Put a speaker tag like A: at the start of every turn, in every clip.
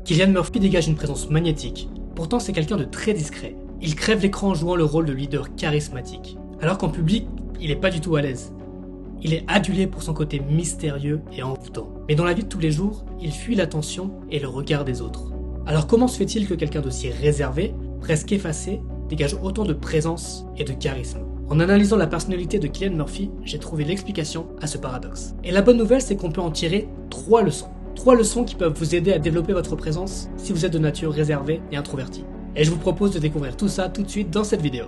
A: Cillian Murphy dégage une présence magnétique, pourtant c'est quelqu'un de très discret. Il crève l'écran en jouant le rôle de leader charismatique, alors qu'en public, il n'est pas du tout à l'aise. Il est adulé pour son côté mystérieux et envoûtant. Mais dans la vie de tous les jours, il fuit l'attention et le regard des autres. Alors comment se fait-il que quelqu'un d'aussi réservé, presque effacé, dégage autant de présence et de charisme? En analysant la personnalité de Cillian Murphy, j'ai trouvé l'explication à ce paradoxe. Et la bonne nouvelle, c'est qu'on peut en tirer 3 leçons. 3 leçons qui peuvent vous aider à développer votre présence si vous êtes de nature réservée et introvertie. Et je vous propose de découvrir tout ça tout de suite dans cette vidéo.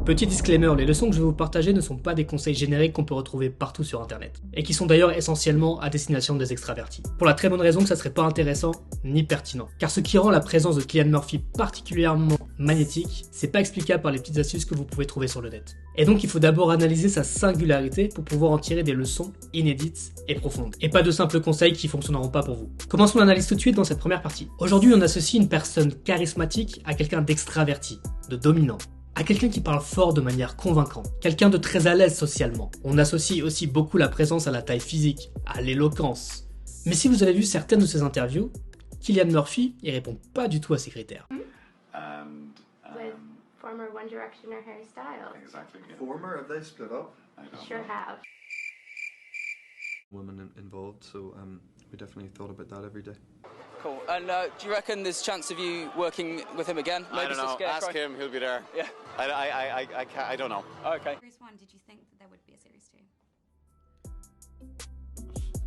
A: Petit disclaimer, les leçons que je vais vous partager ne sont pas des conseils génériques qu'on peut retrouver partout sur internet, et qui sont d'ailleurs essentiellement à destination des extravertis. Pour la très bonne raison que ça serait pas intéressant ni pertinent. Car ce qui rend la présence de Cillian Murphy particulièrement magnétique, c'est pas explicable par les petites astuces que vous pouvez trouver sur le net. Et donc il faut d'abord analyser sa singularité pour pouvoir en tirer des leçons inédites et profondes. Et pas de simples conseils qui fonctionneront pas pour vous. Commençons l'analyse tout de suite dans cette première partie. Aujourd'hui on associe une personne charismatique à quelqu'un d'extraverti, de dominant, à quelqu'un qui parle fort de manière convaincante, quelqu'un de très à l'aise socialement. On associe aussi beaucoup la présence à la taille physique, à l'éloquence. Mais si vous avez vu certaines de ses interviews, Cillian Murphy, il répond pas du tout à ces critères.
B: With former One Directioner Harry Styles.
C: Exactly. Yeah.
D: Former, have they split up?
C: I don't
B: Sure
C: know.
B: have.
D: Women involved, so we definitely thought about that every day.
E: Cool. And do you reckon there's a chance of you working with him again?
C: I don't know.
E: Scarecrow?
C: Ask him. He'll be there.
E: Yeah.
C: I don't know.
E: Oh, okay.
B: Series 1, did you think that there would be a series 2?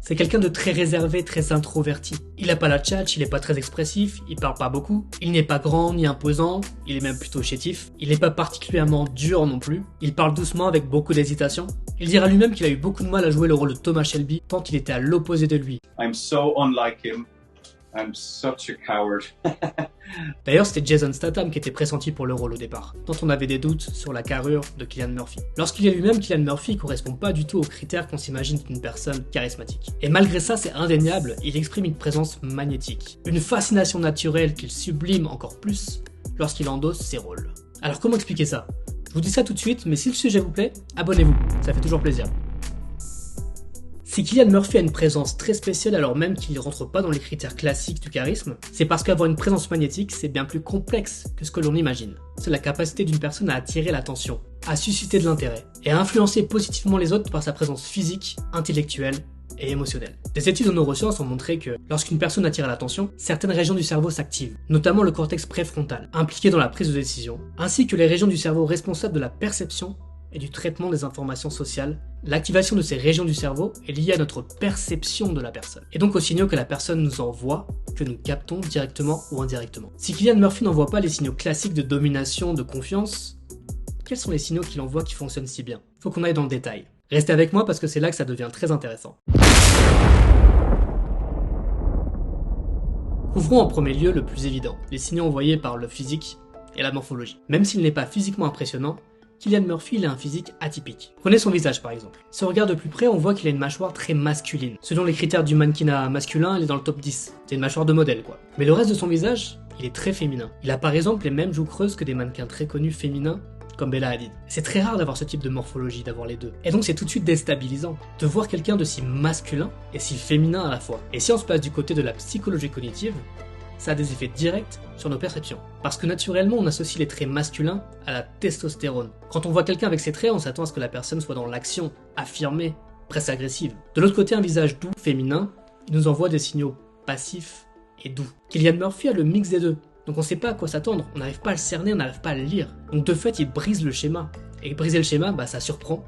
A: C'est quelqu'un de très réservé, très introverti. Il a pas la tchatche, il est pas très expressif, il parle pas beaucoup, il n'est pas grand ni imposant, il est même plutôt chétif, il n'est pas particulièrement dur non plus, il parle doucement avec beaucoup d'hésitation. Il dira lui-même qu'il a eu beaucoup de mal à jouer le rôle de Thomas Shelby tant il était à l'opposé de lui.
F: I'm so unlike him. I'm such a coward.
A: D'ailleurs, c'était Jason Statham qui était pressenti pour le rôle au départ, tant on avait des doutes sur la carrure de Cillian Murphy. Lorsqu'il est lui-même, Cillian Murphy ne correspond pas du tout aux critères qu'on s'imagine d'une personne charismatique. Et malgré ça, c'est indéniable, il exprime une présence magnétique, une fascination naturelle qu'il sublime encore plus lorsqu'il endosse ses rôles. Alors comment expliquer ça? Je vous dis ça tout de suite, mais si le sujet vous plaît, abonnez-vous, ça fait toujours plaisir. Si Cillian Murphy a une présence très spéciale alors même qu'il ne rentre pas dans les critères classiques du charisme, c'est parce qu'avoir une présence magnétique c'est bien plus complexe que ce que l'on imagine. C'est la capacité d'une personne à attirer l'attention, à susciter de l'intérêt, et à influencer positivement les autres par sa présence physique, intellectuelle et émotionnelle. Des études en neurosciences ont montré que lorsqu'une personne attire l'attention, certaines régions du cerveau s'activent, notamment le cortex préfrontal, impliqué dans la prise de décision, ainsi que les régions du cerveau responsables de la perception et du traitement des informations sociales. L'activation de ces régions du cerveau est liée à notre perception de la personne, et donc aux signaux que la personne nous envoie, que nous captons directement ou indirectement. Si Cillian Murphy n'envoie pas les signaux classiques de domination, de confiance, quels sont les signaux qu'il envoie qui fonctionnent si bien? Faut qu'on aille dans le détail. Restez avec moi parce que c'est là que ça devient très intéressant. Couvrons en premier lieu le plus évident, les signaux envoyés par le physique et la morphologie. Même s'il n'est pas physiquement impressionnant, Cillian Murphy a un physique atypique. Prenez son visage par exemple. Si on regarde de plus près, on voit qu'il a une mâchoire très masculine. Selon les critères du mannequinat masculin, il est dans le top 10. C'est une mâchoire de modèle quoi. Mais le reste de son visage, il est très féminin. Il a par exemple les mêmes joues creuses que des mannequins très connus féminins comme Bella Hadid. C'est très rare d'avoir ce type de morphologie, d'avoir les deux. Et donc c'est tout de suite déstabilisant de voir quelqu'un de si masculin et si féminin à la fois. Et si on se place du côté de la psychologie cognitive, ça a des effets directs sur nos perceptions. Parce que naturellement, on associe les traits masculins à la testostérone. Quand on voit quelqu'un avec ces traits, on s'attend à ce que la personne soit dans l'action, affirmée, presque agressive. De l'autre côté, un visage doux, féminin, il nous envoie des signaux passifs et doux. Cillian Murphy a le mix des deux. Donc on sait pas à quoi s'attendre, on n'arrive pas à le cerner, on n'arrive pas à le lire. Donc de fait, il brise le schéma. Et briser le schéma, ça surprend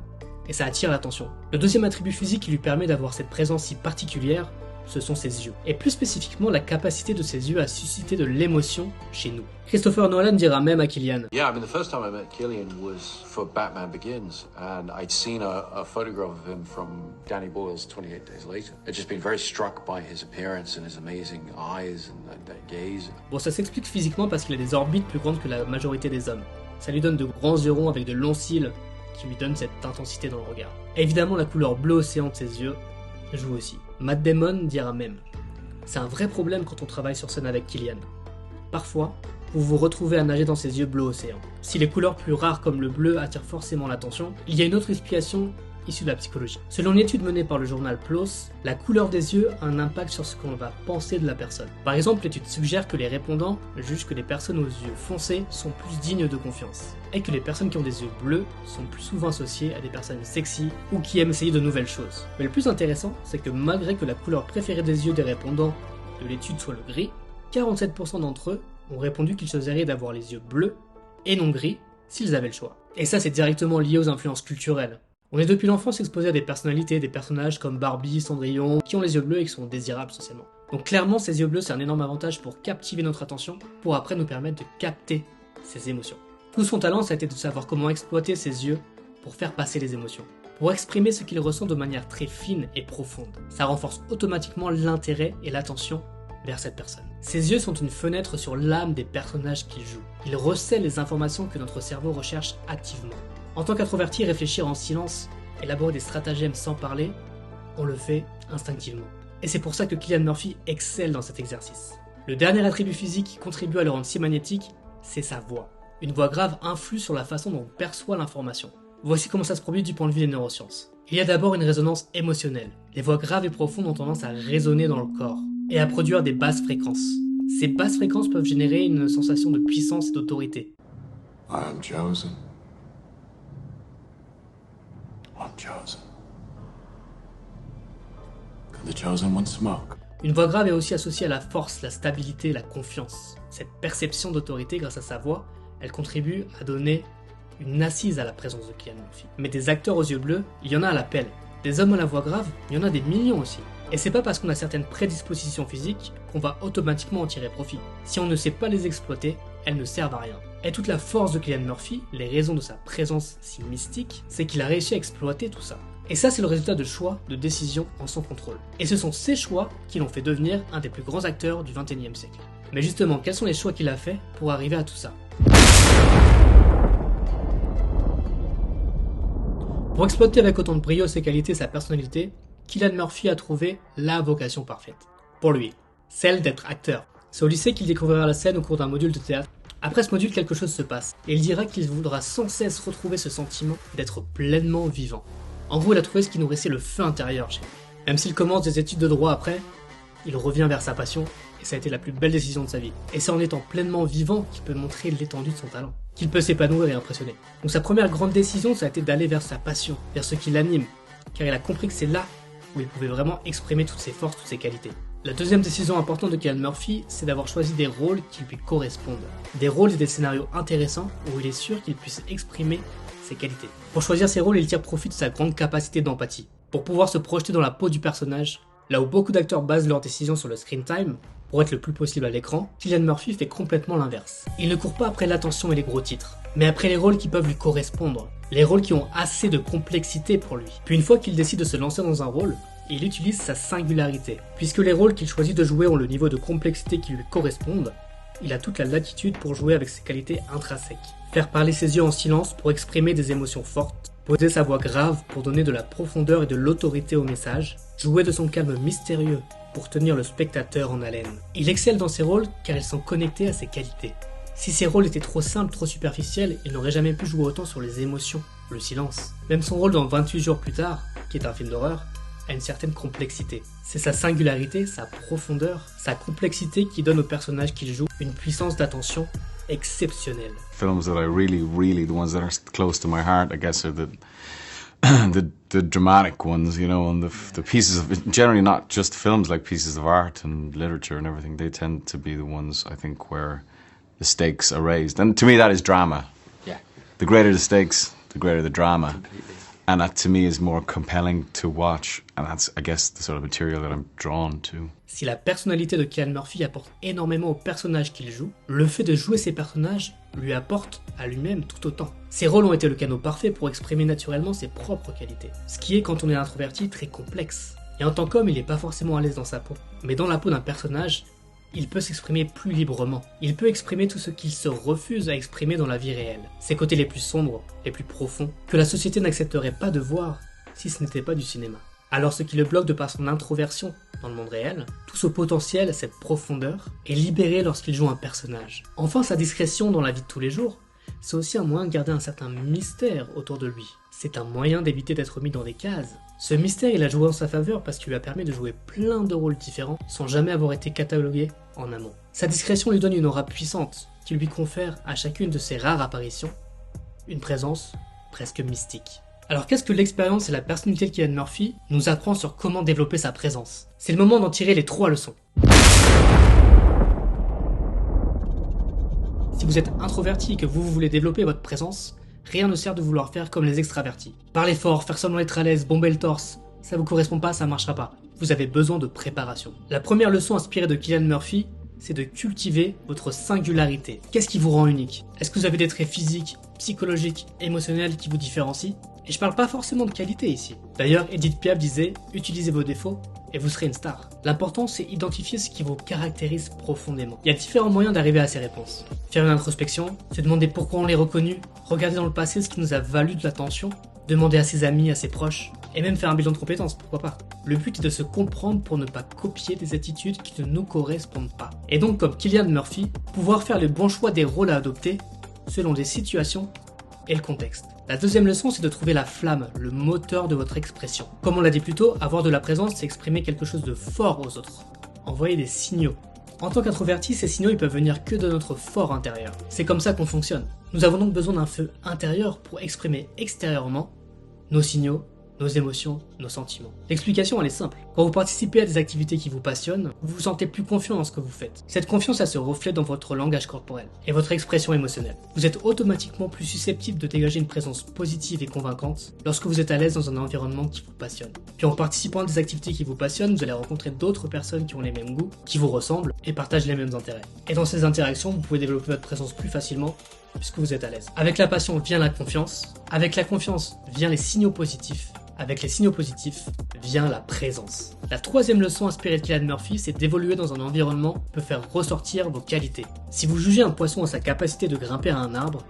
A: et ça attire l'attention. Le deuxième attribut physique qui lui permet d'avoir cette présence si particulière, ce sont ses yeux. Et plus spécifiquement, la capacité de ses yeux à susciter de l'émotion chez nous. Christopher Nolan dira même à Cillian:
G: Yeah, I mean, the first time I met Cillian was for Batman Begins, and I'd seen a photograph of him from Danny Boyle's 28 Days Later. I'd just been very struck by his appearance and his amazing eyes and that gaze.
A: Bon, ça s'explique physiquement parce qu'il a des orbites plus grandes que la majorité des hommes. Ça lui donne de grands yeux ronds avec de longs cils qui lui donnent cette intensité dans le regard. Et évidemment, la couleur bleu océan de ses yeux joue aussi. Matt Damon dira même: c'est un vrai problème quand on travaille sur scène avec Cillian. Parfois, vous vous retrouvez à nager dans ses yeux bleu océan. Si les couleurs plus rares comme le bleu attirent forcément l'attention, il y a une autre explication issus de la psychologie. Selon une étude menée par le journal PLOS, la couleur des yeux a un impact sur ce qu'on va penser de la personne. Par exemple, l'étude suggère que les répondants jugent que les personnes aux yeux foncés sont plus dignes de confiance, et que les personnes qui ont des yeux bleus sont plus souvent associées à des personnes sexy ou qui aiment essayer de nouvelles choses. Mais le plus intéressant, c'est que malgré que la couleur préférée des yeux des répondants de l'étude soit le gris, 47% d'entre eux ont répondu qu'ils choisiraient d'avoir les yeux bleus et non gris s'ils avaient le choix. Et ça, c'est directement lié aux influences culturelles. On est depuis l'enfance exposé à des personnalités, des personnages comme Barbie, Cendrillon, qui ont les yeux bleus et qui sont désirables socialement. Donc clairement, ces yeux bleus, c'est un énorme avantage pour captiver notre attention, pour après nous permettre de capter ses émotions. Tout son talent, ça a été de savoir comment exploiter ses yeux pour faire passer les émotions, pour exprimer ce qu'il ressent de manière très fine et profonde. Ça renforce automatiquement l'intérêt et l'attention vers cette personne. Ses yeux sont une fenêtre sur l'âme des personnages qu'il joue. Ils recèlent les informations que notre cerveau recherche activement. En tant qu'introverti, réfléchir en silence, élaborer des stratagèmes sans parler, on le fait instinctivement. Et c'est pour ça que Cillian Murphy excelle dans cet exercice. Le dernier attribut physique qui contribue à le rendre si magnétique, c'est sa voix. Une voix grave influe sur la façon dont on perçoit l'information. Voici comment ça se produit du point de vue des neurosciences. Il y a d'abord une résonance émotionnelle. Les voix graves et profondes ont tendance à résonner dans le corps et à produire des basses fréquences. Ces basses fréquences peuvent générer une sensation de puissance et d'autorité.
G: I am chosen. I'm chosen. Can the chosen one smoke?
A: Une voix grave est aussi associée à la force, la stabilité, la confiance. Cette perception d'autorité grâce à sa voix, elle contribue à donner une assise à la présence de Cillian Murphy. Mais des acteurs aux yeux bleus, il y en a à l'appel. Des hommes à la voix grave, il y en a des millions aussi. Et c'est pas parce qu'on a certaines prédispositions physiques qu'on va automatiquement en tirer profit. Si on ne sait pas les exploiter, elles ne servent à rien. Et toute la force de Cillian Murphy, les raisons de sa présence si mystique, c'est qu'il a réussi à exploiter tout ça. Et ça, c'est le résultat de choix, de décisions en son contrôle. Et ce sont ces choix qui l'ont fait devenir un des plus grands acteurs du XXIe siècle. Mais justement, quels sont les choix qu'il a faits pour arriver à tout ça ? Pour exploiter avec autant de brio ses qualités et sa personnalité, Cillian Murphy a trouvé la vocation parfaite. Pour lui, celle d'être acteur. C'est au lycée qu'il découvrira la scène au cours d'un module de théâtre. Après ce module, quelque chose se passe, et il dira qu'il voudra sans cesse retrouver ce sentiment d'être pleinement vivant. En gros, il a trouvé ce qui nourrissait le feu intérieur chez lui. Même s'il commence des études de droit après, il revient vers sa passion, et ça a été la plus belle décision de sa vie. Et c'est en étant pleinement vivant qu'il peut montrer l'étendue de son talent, qu'il peut s'épanouir et impressionner. Donc sa première grande décision, ça a été d'aller vers sa passion, vers ce qui l'anime, car il a compris que c'est là où il pouvait vraiment exprimer toutes ses forces, toutes ses qualités. La deuxième décision importante de Cillian Murphy, c'est d'avoir choisi des rôles qui lui correspondent. Des rôles et des scénarios intéressants où il est sûr qu'il puisse exprimer ses qualités. Pour choisir ses rôles, il tire profit de sa grande capacité d'empathie. Pour pouvoir se projeter dans la peau du personnage, là où beaucoup d'acteurs basent leurs décisions sur le screen time, pour être le plus possible à l'écran, Cillian Murphy fait complètement l'inverse. Il ne court pas après l'attention et les gros titres, mais après les rôles qui peuvent lui correspondre, les rôles qui ont assez de complexité pour lui. Puis une fois qu'il décide de se lancer dans un rôle, il utilise sa singularité. Puisque les rôles qu'il choisit de jouer ont le niveau de complexité qui lui correspondent, il a toute la latitude pour jouer avec ses qualités intrinsèques. Faire parler ses yeux en silence pour exprimer des émotions fortes, poser sa voix grave pour donner de la profondeur et de l'autorité au message, jouer de son calme mystérieux pour tenir le spectateur en haleine. Il excelle dans ses rôles car ils sont connectés à ses qualités. Si ses rôles étaient trop simples, trop superficiels, il n'aurait jamais pu jouer autant sur les émotions, le silence. Même son rôle dans 28 jours plus tard, qui est un film d'horreur, a une certaine complexité. C'est sa singularité, sa profondeur, sa complexité qui donne au personnage qu'il joue une puissance d'attention exceptionnelle.
H: Films that I really, the ones that are close to my heart, I guess, are the dramatic ones, you know, and the pieces of, generally not just films, like pieces of art and literature and everything, they tend to be the ones, I think, where the stakes are raised. And to me, that is drama.
G: Yeah.
H: The greater the stakes, the greater the drama.
G: Completely.
H: And that to me is more compelling to watch, and that's, I guess, the sort of material that I'm drawn to.
A: Si la personnalité de Cillian Murphy apporte énormément aux personnages qu'il joue, le fait de jouer ces personnages lui apporte à lui-même tout autant. Ses rôles ont été le canal parfait pour exprimer naturellement ses propres qualités, ce qui est, quand on est introverti, très complexe. Et en tant qu'homme, il n'est pas forcément à l'aise dans sa peau. Mais dans la peau d'un personnage, il peut s'exprimer plus librement. Il peut exprimer tout ce qu'il se refuse à exprimer dans la vie réelle. Ses côtés les plus sombres, les plus profonds, que la société n'accepterait pas de voir si ce n'était pas du cinéma. Alors ce qui le bloque de par son introversion dans le monde réel, tout ce potentiel, cette profondeur, est libéré lorsqu'il joue un personnage. Enfin, sa discrétion dans la vie de tous les jours, c'est aussi un moyen de garder un certain mystère autour de lui. c'est un moyen d'éviter d'être mis dans des cases. Ce mystère, il a joué en sa faveur parce qu'il lui a permis de jouer plein de rôles différents sans jamais avoir été catalogué en amont. Sa discrétion lui donne une aura puissante qui lui confère à chacune de ses rares apparitions une présence presque mystique. Alors qu'est-ce que l'expérience et la personnalité de Cillian Murphy nous apprend sur comment développer sa présence? C'est le moment d'en tirer les 3 leçons. Si vous êtes introverti et que vous voulez développer votre présence, rien ne sert de vouloir faire comme les extravertis. Parler fort, faire semblant d'être à l'aise, bomber le torse, ça vous correspond pas, ça marchera pas. Vous avez besoin de préparation. La première leçon inspirée de Cillian Murphy, c'est de cultiver votre singularité. Qu'est-ce qui vous rend unique? Est-ce que vous avez des traits physiques, psychologiques, émotionnels qui vous différencient? Et je parle pas forcément de qualité ici. D'ailleurs, Edith Piaf disait « Utilisez vos défauts et vous serez une star ». L'important, c'est identifier ce qui vous caractérise profondément. Il y a différents moyens d'arriver à ces réponses. Faire une introspection, se demander pourquoi on l'est reconnu, regarder dans le passé ce qui nous a valu de l'attention, demander à ses amis, à ses proches, et même faire un bilan de compétences, pourquoi pas. Le but est de se comprendre pour ne pas copier des attitudes qui ne nous correspondent pas. Et donc, comme Cillian Murphy, pouvoir faire le bon choix des rôles à adopter selon les situations et le contexte. La deuxième leçon, c'est de trouver la flamme, le moteur de votre expression. Comme on l'a dit plus tôt, avoir de la présence, c'est exprimer quelque chose de fort aux autres. Envoyer des signaux. En tant qu'introverti, ces signaux ils peuvent venir que de notre fort intérieur. C'est comme ça qu'on fonctionne. Nous avons donc besoin d'un feu intérieur pour exprimer extérieurement nos signaux, nos émotions, nos sentiments. L'explication elle est simple. Quand vous participez à des activités qui vous passionnent, vous vous sentez plus confiant dans ce que vous faites. Cette confiance elle se reflète dans votre langage corporel et votre expression émotionnelle. Vous êtes automatiquement plus susceptible de dégager une présence positive et convaincante lorsque vous êtes à l'aise dans un environnement qui vous passionne. Puis en participant à des activités qui vous passionnent, vous allez rencontrer d'autres personnes qui ont les mêmes goûts, qui vous ressemblent et partagent les mêmes intérêts. Et dans ces interactions, vous pouvez développer votre présence plus facilement puisque vous êtes à l'aise. Avec la passion vient la confiance. Avec la confiance vient les signaux positifs. Avec les signaux positifs vient la présence. La troisième leçon inspirée de Cillian Murphy, c'est d'évoluer dans un environnement qui peut faire ressortir vos qualités. Si vous jugez un poisson à sa capacité de grimper à un arbre,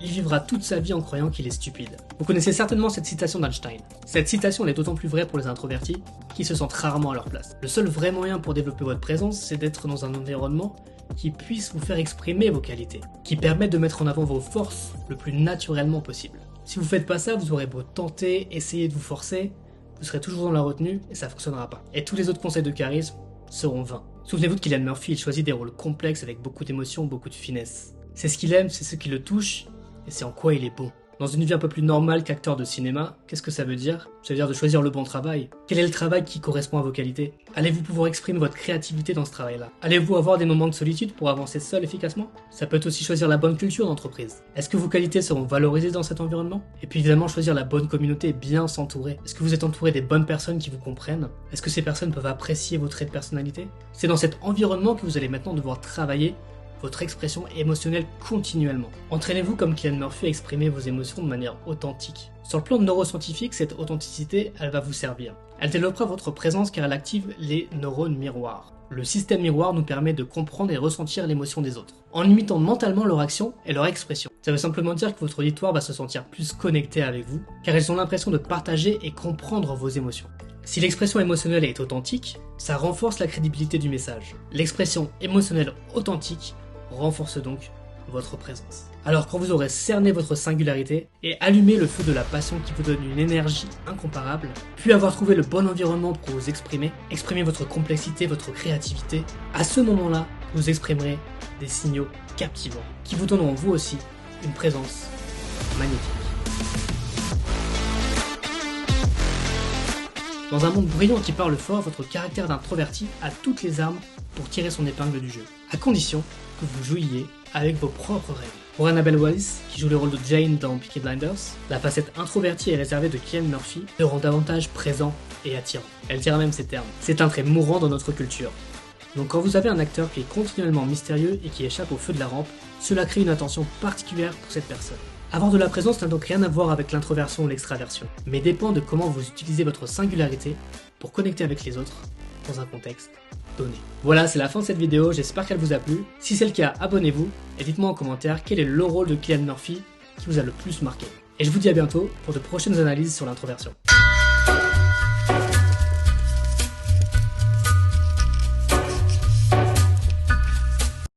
A: il vivra toute sa vie en croyant qu'il est stupide. Vous connaissez certainement cette citation d'Einstein. Cette citation elle est d'autant plus vraie pour les introvertis qui se sentent rarement à leur place. Le seul vrai moyen pour développer votre présence, c'est d'être dans un environnement qui puisse vous faire exprimer vos qualités, qui permettent de mettre en avant vos forces le plus naturellement possible. Si vous faites pas ça, vous aurez beau tenter, essayer de vous forcer, vous serez toujours dans la retenue et ça fonctionnera pas. Et tous les autres conseils de charisme seront vains. Souvenez-vous de Cillian Murphy, il choisit des rôles complexes avec beaucoup d'émotions, beaucoup de finesse. C'est ce qu'il aime, c'est ce qui le touche et c'est en quoi il est bon. Dans une vie un peu plus normale qu'acteur de cinéma, qu'est-ce que ça veut dire? Ça veut dire de choisir le bon travail. Quel est le travail qui correspond à vos qualités? Allez-vous pouvoir exprimer votre créativité dans ce travail-là? Allez-vous avoir des moments de solitude pour avancer seul efficacement? Ça peut être aussi choisir la bonne culture d'entreprise. Est-ce que vos qualités seront valorisées dans cet environnement? Et puis évidemment choisir la bonne communauté, bien s'entourer. Est-ce que vous êtes entouré des bonnes personnes qui vous comprennent? Est-ce que ces personnes peuvent apprécier vos traits de personnalité? C'est dans cet environnement que vous allez maintenant devoir travailler votre expression émotionnelle continuellement. Entraînez-vous comme Cillian Murphy à exprimer vos émotions de manière authentique. Sur le plan neuroscientifique, cette authenticité, elle va vous servir. Elle développera votre présence car elle active les neurones miroirs. Le système miroir nous permet de comprendre et ressentir l'émotion des autres, en imitant mentalement leur action et leur expression. Ça veut simplement dire que votre auditoire va se sentir plus connecté avec vous, car ils ont l'impression de partager et comprendre vos émotions. Si l'expression émotionnelle est authentique, ça renforce la crédibilité du message. L'expression émotionnelle authentique renforce donc votre présence. Alors quand vous aurez cerné votre singularité et allumé le feu de la passion qui vous donne une énergie incomparable, puis avoir trouvé le bon environnement pour vous exprimer votre complexité, votre créativité, à ce moment-là, vous exprimerez des signaux captivants qui vous donneront vous aussi une présence magnétique. Dans un monde brillant qui parle fort, votre caractère d'introverti a toutes les armes pour tirer son épingle du jeu, à condition que vous jouiez avec vos propres règles. Pour Annabelle Wallis, qui joue le rôle de Jane dans Peaky Blinders, la facette introvertie et réservée de Cillian Murphy le rend davantage présent et attirant. Elle dira même ces termes. C'est un trait mourant dans notre culture. Donc quand vous avez un acteur qui est continuellement mystérieux et qui échappe au feu de la rampe, cela crée une attention particulière pour cette personne. Avoir de la présence n'a donc rien à voir avec l'introversion ou l'extraversion, mais dépend de comment vous utilisez votre singularité pour connecter avec les autres dans un contexte donné. Voilà, c'est la fin de cette vidéo, j'espère qu'elle vous a plu. Si c'est le cas, abonnez-vous et dites-moi en commentaire quel est le rôle de Cillian Murphy qui vous a le plus marqué. Et je vous dis à bientôt pour de prochaines analyses sur l'introversion.